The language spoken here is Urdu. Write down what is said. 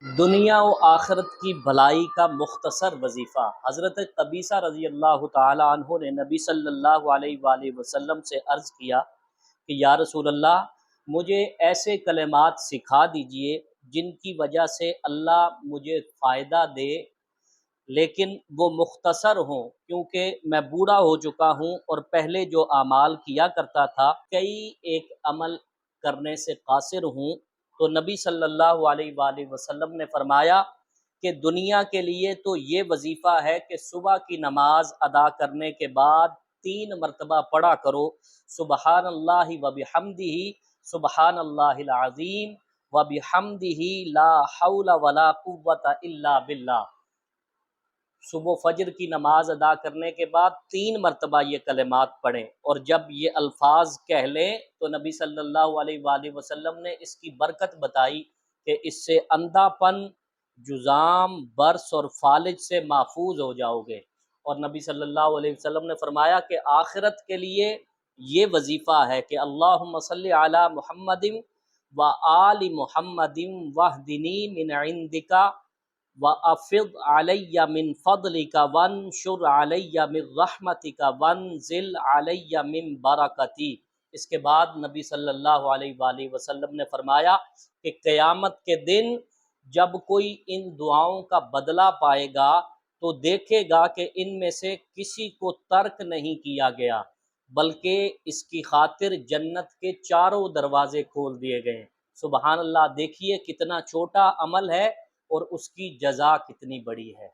دنیا و آخرت کی بھلائی کا مختصر وظیفہ۔ حضرت قبیصہ رضی اللہ تعالی عنہ نے نبی صلی اللہ علیہ وآلہ وسلم سے عرض کیا کہ یا رسول اللہ، مجھے ایسے کلمات سکھا دیجئے جن کی وجہ سے اللہ مجھے فائدہ دے، لیکن وہ مختصر ہوں، کیونکہ میں بوڑھا ہو چکا ہوں اور پہلے جو اعمال کیا کرتا تھا کئی ایک عمل کرنے سے قاصر ہوں۔ تو نبی صلی اللہ علیہ وآلہ وسلم نے فرمایا کہ دنیا کے لیے تو یہ وظیفہ ہے کہ صبح کی نماز ادا کرنے کے بعد 3 مرتبہ پڑھا کرو، سبحان اللہ و بحمدہ، سبحان اللہ العظیم و بحمدہ، لا حول ولا قوت الا باللہ۔ صبح فجر کی نماز ادا کرنے کے بعد 3 مرتبہ یہ کلمات پڑھیں، اور جب یہ الفاظ کہہ لیں تو نبی صلی اللہ علیہ وآلہ وسلم نے اس کی برکت بتائی کہ اس سے اندھا پن، جذام، برس اور فالج سے محفوظ ہو جاؤ گے۔ اور نبی صلی اللہ علیہ وسلم نے فرمایا کہ آخرت کے لیے یہ وظیفہ ہے کہ اللہم صلی علی محمد و آل محمد واہدنی من عندک وَأَفِضْ عَلَيَّ مِن فَضْلِكَ وَانشُرْ عَلَيَّ مِن رَحْمَتِكَ وَانزِلْ عَلَيَّ مِن بَرَكَتِكَ۔ اس کے بعد نبی صلی اللہ علیہ وآلہ وسلم نے فرمایا کہ قیامت کے دن جب کوئی ان دعاؤں کا بدلہ پائے گا تو دیکھے گا کہ ان میں سے کسی کو ترک نہیں کیا گیا، بلکہ اس کی خاطر جنت کے چاروں دروازے کھول دیے گئے۔ سبحان اللہ! دیکھیے کتنا چھوٹا عمل ہے اور اس کی جزا کتنی بڑی ہے۔